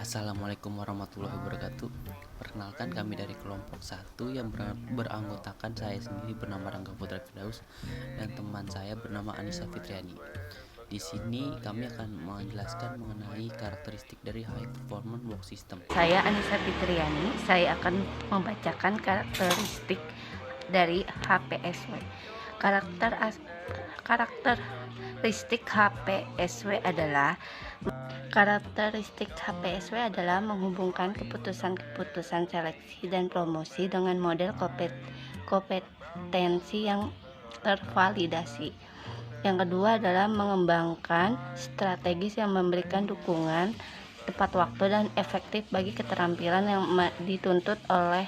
Assalamualaikum warahmatullahi wabarakatuh. Perkenalkan, kami dari kelompok 1 yang beranggotakan saya sendiri bernama Rangga Putra Firdaus dan teman saya bernama Anissa Fitriani. Di sini kami akan menjelaskan mengenai karakteristik dari High Performance Work System. Saya Anissa Fitriani, saya akan membacakan karakteristik dari HPSW. Karakteristik HPSW adalah menghubungkan keputusan seleksi dan promosi dengan model kompetensi yang tervalidasi. Yang kedua adalah mengembangkan strategis yang memberikan dukungan tepat waktu dan efektif bagi keterampilan yang dituntut oleh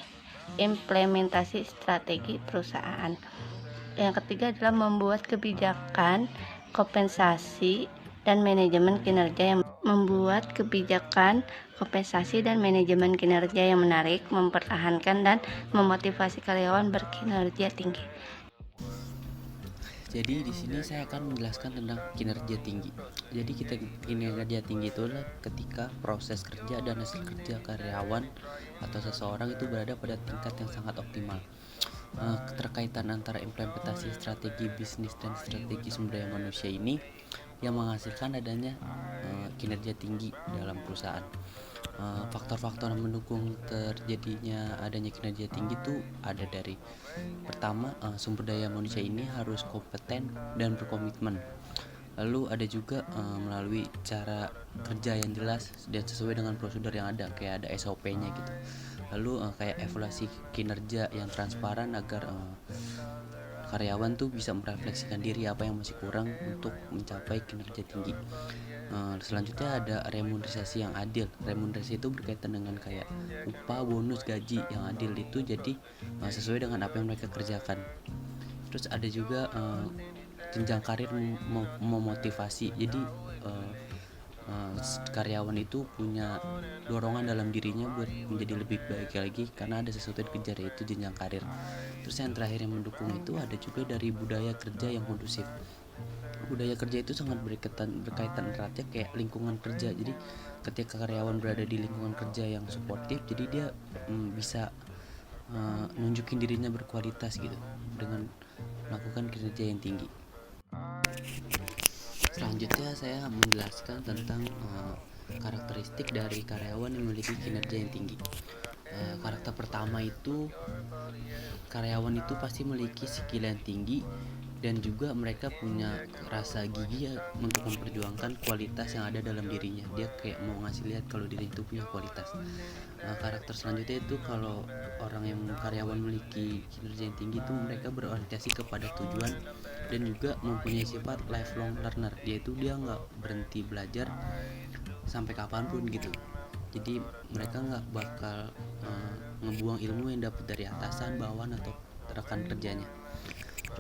implementasi strategi perusahaan. Yang ketiga adalah membuat kebijakan kompensasi dan manajemen kinerja yang menarik, mempertahankan dan memotivasi karyawan berkinerja tinggi. Jadi di sini saya akan menjelaskan tentang kinerja tinggi. Jadi kinerja tinggi itu adalah ketika proses kerja dan hasil kerja karyawan atau seseorang itu berada pada tingkat yang sangat optimal. Keterkaitan antara implementasi strategi bisnis dan strategi sumber daya manusia ini yang menghasilkan adanya kinerja tinggi dalam perusahaan. Faktor-faktor yang mendukung terjadinya adanya kinerja tinggi itu ada dari pertama, sumber daya manusia ini harus kompeten dan berkomitmen. Lalu ada juga melalui cara kerja yang jelas dan sesuai dengan prosedur yang ada, kayak ada SOP-nya gitu. Lalu kayak evaluasi kinerja yang transparan agar karyawan tuh bisa merefleksikan diri apa yang masih kurang untuk mencapai kinerja tinggi. Selanjutnya ada remunerasi yang adil. Remunerasi itu berkaitan dengan kayak upah, bonus, gaji yang adil itu jadi sesuai dengan apa yang mereka kerjakan. Terus ada juga jenjang karir memotivasi. Jadi karyawan itu punya dorongan dalam dirinya buat menjadi lebih baik lagi karena ada sesuatu yang dikejar, yaitu jenjang karir. Terus yang terakhir yang mendukung itu ada juga dari budaya kerja yang kondusif. Budaya kerja itu sangat berkaitan eratnya kayak lingkungan kerja. Jadi ketika karyawan berada di lingkungan kerja yang suportif, jadi dia bisa nunjukin dirinya berkualitas gitu dengan melakukan kinerja yang tinggi. Selanjutnya saya menjelaskan tentang karakteristik dari karyawan yang memiliki kinerja yang tinggi. Karakter pertama itu, karyawan itu pasti memiliki skill yang tinggi dan juga mereka punya rasa gigih untuk memperjuangkan kualitas yang ada dalam dirinya. Dia kayak mau ngasih lihat kalau diri itu punya kualitas. Karakter selanjutnya itu, kalau orang yang karyawan memiliki kinerja yang tinggi itu mereka berorientasi kepada tujuan dan juga mempunyai sifat lifelong learner, yaitu dia nggak berhenti belajar sampai kapanpun gitu. Jadi mereka nggak bakal ngebuang ilmu yang dapat dari atasan, bawahan atau rekan kerjanya.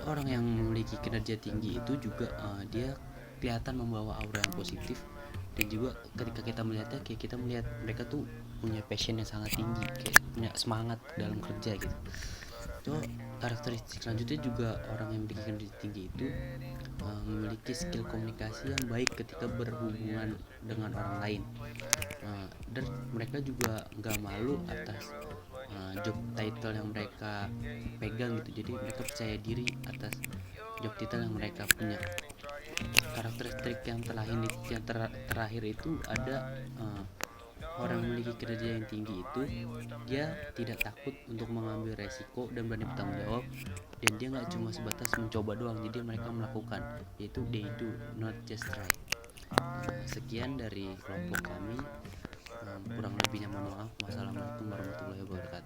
Orang yang memiliki kinerja tinggi itu juga dia kelihatan membawa aura yang positif, dan juga ketika kita melihatnya kayak kita melihat mereka tuh punya passion yang sangat tinggi, kayak punya semangat dalam kerja gitu. So, karakteristik selanjutnya juga orang yang memiliki kinerja tinggi itu memiliki skill komunikasi yang baik ketika berhubungan dengan orang lain. Dan mereka juga nggak malu atas job title yang mereka pegang gitu. Jadi mereka percaya diri atas job title yang mereka punya. Karakteristik yang terakhir itu ada orang memiliki kinerja yang tinggi itu dia tidak takut untuk mengambil resiko dan berani bertanggung jawab, dan dia nggak cuma sebatas mencoba doang. Jadi mereka melakukan, yaitu they do not just try. Sekian dari kelompok kami, kurang lebihnya mohon maaf. Wassalamualaikum warahmatullahi wabarakatuh.